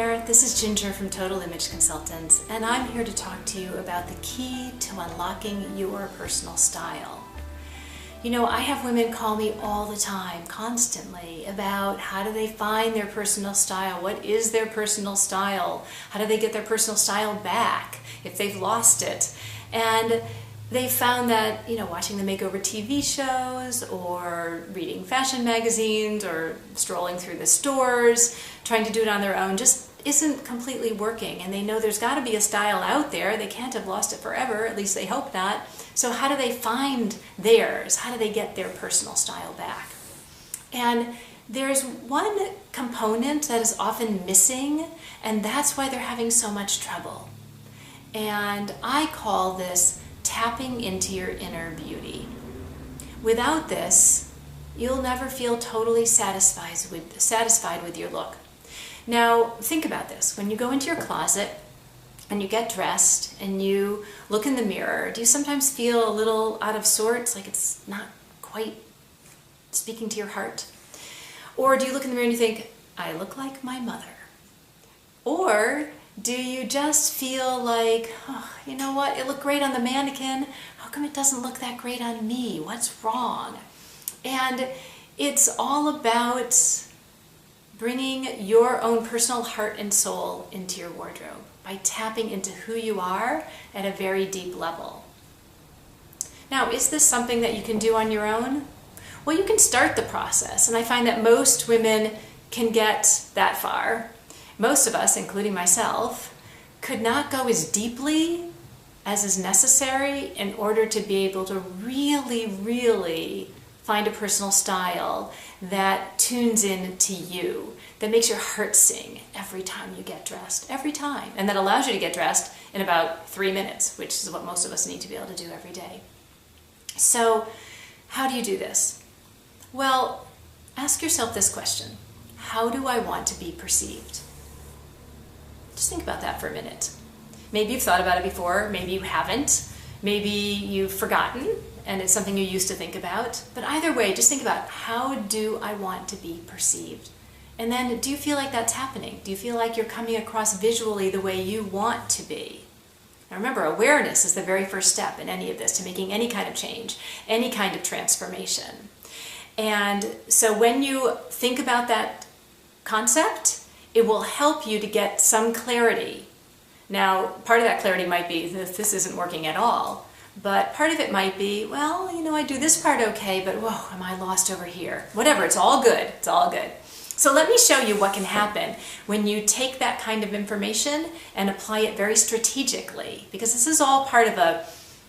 there, this is Ginger from Total Image Consultants, and I'm here to talk to you about the key to unlocking your personal style. You know, I have women call me all the time, constantly, about how do they find their personal style, what is their personal style, how do they get their personal style back if they've lost it. And they found that, you know, watching the makeover TV shows or reading fashion magazines or strolling through the stores, trying to do it on their own just isn't completely working. And they know there's got to be a style out there. They can't have lost it forever, at least they hope not. So how do they find theirs? How do they get their personal style back? And there's one component that is often missing, and that's why they're having so much trouble. And I call this tapping into your inner beauty. Without this, you'll never feel totally satisfied with your look. Now, think about this. When you go into your closet and you get dressed and you look in the mirror, do you sometimes feel a little out of sorts, like it's not quite speaking to your heart? Or do you look in the mirror and you think, I look like my mother? Or do you just feel like, oh, you know what, it looked great on the mannequin, how come it doesn't look that great on me? What's wrong? And it's all about bringing your own personal heart and soul into your wardrobe by tapping into who you are at a very deep level. Now, is this something that you can do on your own? Well, you can start the process, and I find that most women can get that far. Most of us, including myself, could not go as deeply as is necessary in order to be able to really find a personal style that tunes in to you, that makes your heart sing every time you get dressed, every time, and that allows you to get dressed in about 3 minutes, which is what most of us need to be able to do every day. So, how do you do this? Well, ask yourself this question: how do I want to be perceived? Just think about that for a minute. Maybe you've thought about it before, maybe you haven't, maybe you've forgotten, and it's something you used to think about. But either way, just think about, how do I want to be perceived? And then, do you feel like that's happening? Do you feel like you're coming across visually the way you want to be? Now remember, awareness is the very first step in any of this, to making any kind of change, any kind of transformation. And so when you think about that concept, it will help you to get some clarity. Now, part of that clarity might be that this isn't working at all. But part of it might be, well, you know, I do this part okay, but whoa, am I lost over here? Whatever, it's all good. It's all good. So let me show you what can happen when you take that kind of information and apply it very strategically, because this is all part of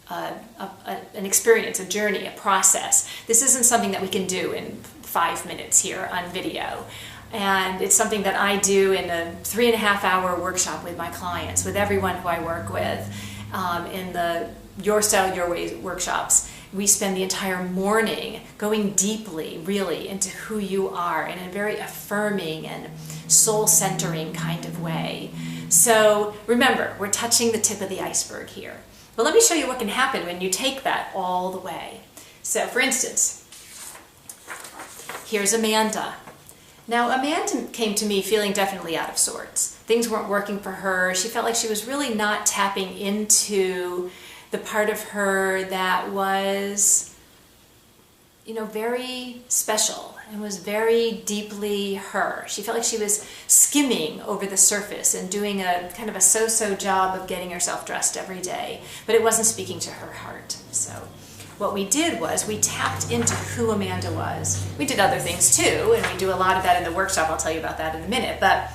an experience, a journey, a process. This isn't something that we can do in 5 minutes here on video. And it's something that I do in a 3.5-hour workshop with my clients, with everyone who I work with. In the Your Style, Your Way workshops, we spend the entire morning going deeply, really, into who you are in a very affirming and soul-centering kind of way. So remember, we're touching the tip of the iceberg here. But let me show you what can happen when you take that all the way. So for instance, here's Amanda. Now, Amanda came to me feeling definitely out of sorts. Things weren't working for her. She felt like she was really not tapping into the part of her that was, you know, very special and was very deeply her. She felt like she was skimming over the surface and doing a kind of a so-so job of getting herself dressed every day, but it wasn't speaking to her heart. So what we did was we tapped into who Amanda was. We did other things too, and we do a lot of that in the workshop. I'll tell you about that in a minute. But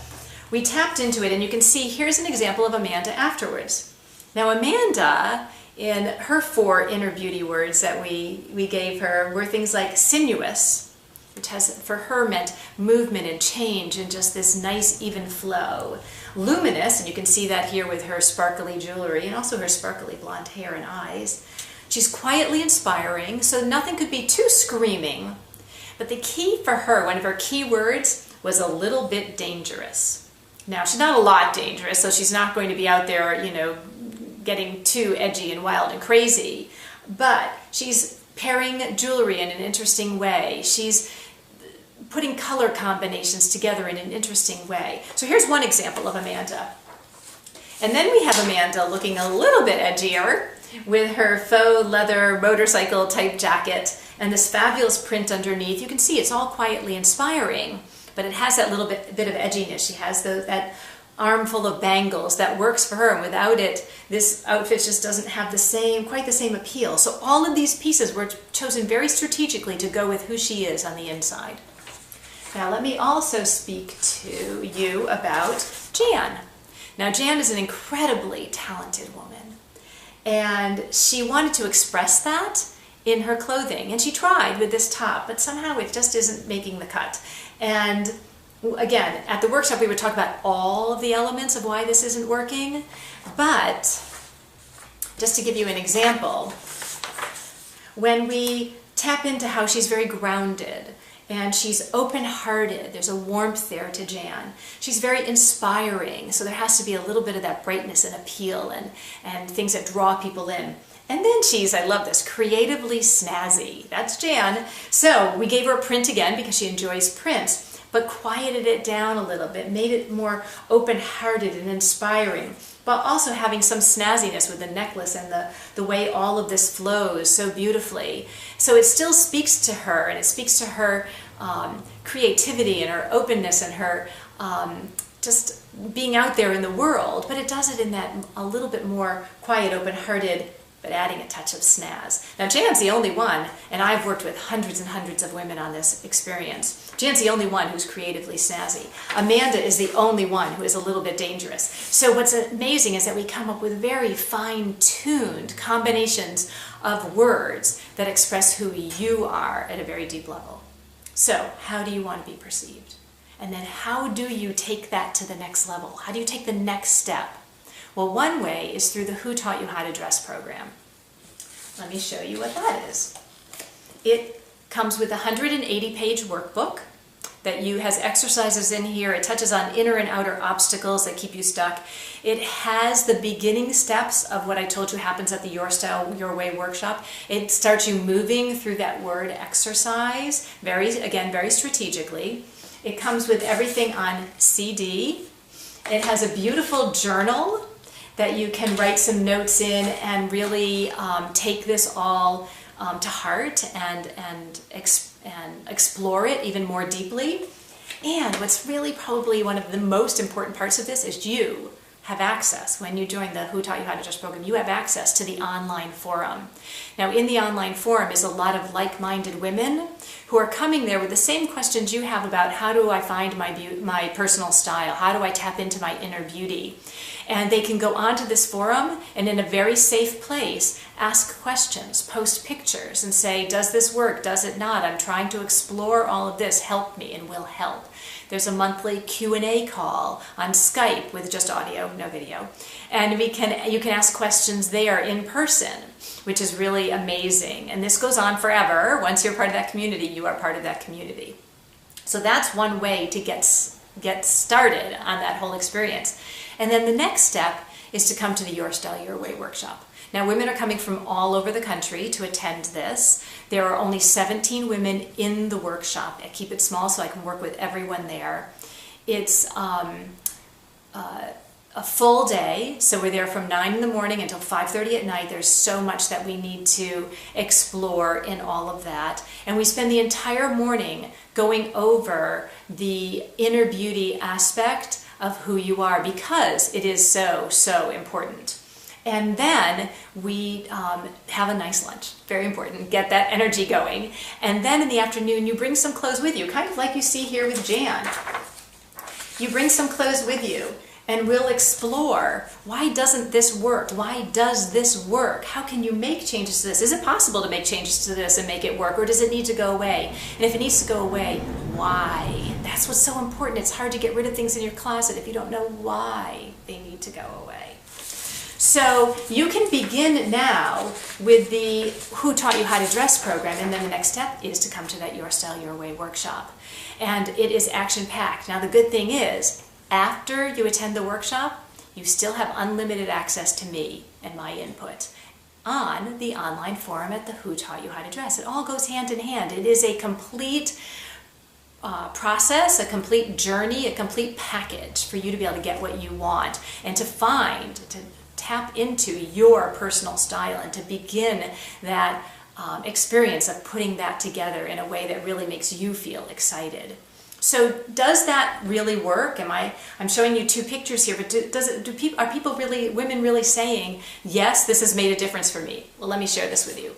we tapped into it, and you can see here's an example of Amanda afterwards. Now Amanda, in her 4 inner beauty words that we gave her, were things like sinuous, which has for her meant movement and change and just this nice even flow. Luminous, and you can see that here with her sparkly jewelry and also her sparkly blonde hair and eyes. She's quietly inspiring, so nothing could be too screaming. But the key for her, one of her key words, was a little bit dangerous. Now, she's not a lot dangerous, so she's not going to be out there, you know, getting too edgy and wild and crazy. But she's pairing jewelry in an interesting way. She's putting color combinations together in an interesting way. So here's one example of Amanda. And then we have Amanda looking a little bit edgier with her faux leather motorcycle type jacket and this fabulous print underneath. You can see it's all quietly inspiring, but it has that little bit of edginess. She has that armful of bangles that works for her, and without it, this outfit just doesn't have quite the same appeal. So all of these pieces were chosen very strategically to go with who she is on the inside. Now let me also speak to you about Jan. Now Jan is an incredibly talented woman, and she wanted to express that in her clothing, and she tried with this top, but somehow it just isn't making the cut. And again, at the workshop we would talk about all of the elements of why this isn't working, but just to give you an example, when we tap into how she's very grounded and she's open-hearted, there's a warmth there to Jan. She's very inspiring, so there has to be a little bit of that brightness and appeal and things that draw people in. And then she's, I love this, creatively snazzy. That's Jan. So we gave her a print again because she enjoys prints, but quieted it down a little bit, made it more open-hearted and inspiring, but also having some snazziness with the necklace and the way all of this flows so beautifully. So it still speaks to her, and it speaks to her creativity and her openness and her just being out there in the world, but it does it in that a little bit more quiet, open-hearted, but adding a touch of snazz. Now Jan's the only one, and I've worked with hundreds and hundreds of women on this experience. Jan's the only one who's creatively snazzy. Amanda is the only one who is a little bit dangerous. So what's amazing is that we come up with very fine-tuned combinations of words that express who you are at a very deep level. So how do you want to be perceived? And then how do you take that to the next level? How do you take the next step? Well, one way is through the Who Taught You How to Dress program. Let me show you what that is. It comes with a 180-page workbook that has exercises in here. It touches on inner and outer obstacles that keep you stuck. It has the beginning steps of what I told you happens at the Your Style, Your Way workshop. It starts you moving through that word exercise, very strategically. It comes with everything on CD. It has a beautiful journal that you can write some notes in and really take this all to heart and explore it even more deeply. And what's really probably one of the most important parts of this is you have access. When you join the Who Taught You How to Dress program, you have access to the online forum. Now in the online forum is a lot of like-minded women who are coming there with the same questions you have about how do I find my personal style? How do I tap into my inner beauty? And they can go onto this forum and in a very safe place ask questions, post pictures and say, does this work? Does it not? I'm trying to explore all of this. Help me, and we'll help. There's a monthly Q&A call on Skype with just audio, no video. And you can ask questions there in person, which is really amazing. And this goes on forever. Once you're part of that community, you are part of that community. So that's one way to get started on that whole experience. And then the next step is to come to the Your Style, Your Way workshop. Now women are coming from all over the country to attend this. There are only 17 women in the workshop. I keep it small so I can work with everyone there. It's a full day, so we're there from 9 in the morning until 5:30 at night. There's so much that we need to explore in all of that. And we spend the entire morning going over the inner beauty aspect of who you are because it is so important. And then we have a nice lunch, very important, get that energy going. And then in the afternoon you bring some clothes with you, kind of like you see here with Jan. You bring some clothes with you and we'll explore, why doesn't this work? Why does this work? How can you make changes to this? Is it possible to make changes to this and make it work, or does it need to go away? And if it needs to go away, why? That's what's so important. It's hard to get rid of things in your closet if you don't know why they need to go away. So you can begin now with the Who Taught You How to Dress program, and then the next step is to come to that Your Style, Your Way workshop. And it is action-packed. Now the good thing is, after you attend the workshop, you still have unlimited access to me and my input on the online forum at the Who Taught You How to Dress. It all goes hand in hand. It is a complete process, a complete journey, a complete package for you to be able to get what you want and to tap into your personal style and to begin that experience of putting that together in a way that really makes you feel excited. So does that really work? I'm showing you two pictures here, but are women really saying, yes, this has made a difference for me? Well, let me share this with you.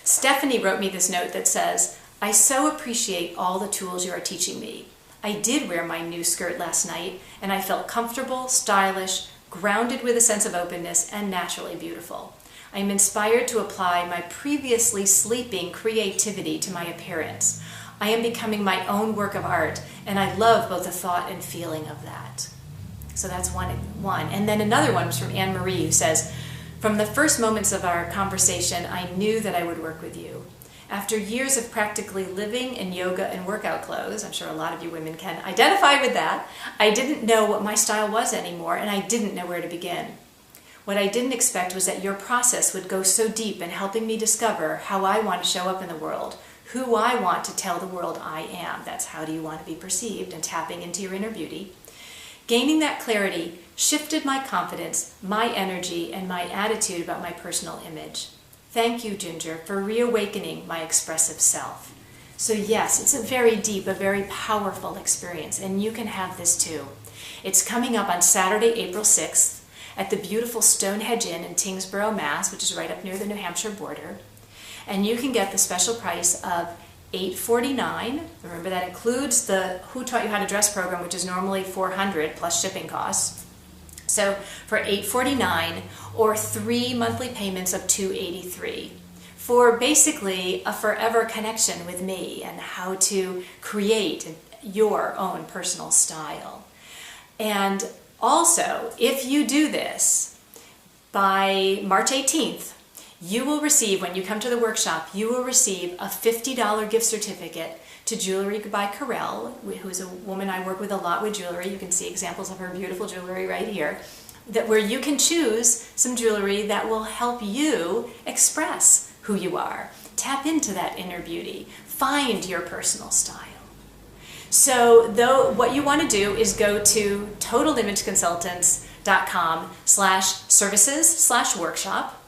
Stephanie wrote me this note that says, I so appreciate all the tools you are teaching me. I did wear my new skirt last night, and I felt comfortable, stylish, grounded with a sense of openness, and naturally beautiful. I am inspired to apply my previously sleeping creativity to my appearance. I am becoming my own work of art, and I love both the thought and feeling of that. So that's one. And then another one was from Anne Marie, who says, from the first moments of our conversation, I knew that I would work with you. After years of practically living in yoga and workout clothes, I'm sure a lot of you women can identify with that, I didn't know what my style was anymore, and I didn't know where to begin. What I didn't expect was that your process would go so deep in helping me discover how I want to show up in the world, who I want to tell the world I am. That's how do you want to be perceived, and tapping into your inner beauty. Gaining that clarity shifted my confidence, my energy, and my attitude about my personal image. Thank you, Ginger, for reawakening my expressive self. So yes, it's a very deep, a very powerful experience, and you can have this too. It's coming up on Saturday, April 6th at the beautiful Stonehedge Inn in Tyngsboro, Mass., which is right up near the New Hampshire border. And you can get the special price of $849. Remember, that includes the Who Taught You How to Dress program, which is normally $400 plus shipping costs. So for $849, or 3 monthly payments of $283, for basically a forever connection with me and how to create your own personal style. And also, if you do this by March 18th, you will receive, when you come to the workshop, you will receive a $50 gift certificate to Jewelry by Corel, who is a woman I work with a lot with jewelry. You can see examples of her beautiful jewelry right here, where you can choose some jewelry that will help you express who you are. Tap into that inner beauty. Find your personal style. So what you want to do is go to totalimageconsultants.com/services/workshop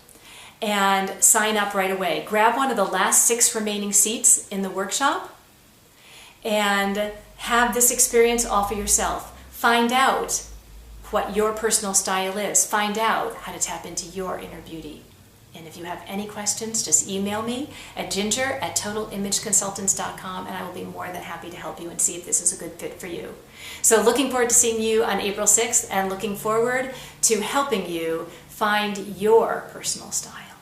and sign up right away. Grab one of the last 6 remaining seats in the workshop and have this experience all for yourself. Find out what your personal style is. Find out how to tap into your inner beauty. And if you have any questions, just email me at ginger@totalimageconsultants.com, and I will be more than happy to help you and see if this is a good fit for you. So looking forward to seeing you on April 6th, and looking forward to helping you find your personal style.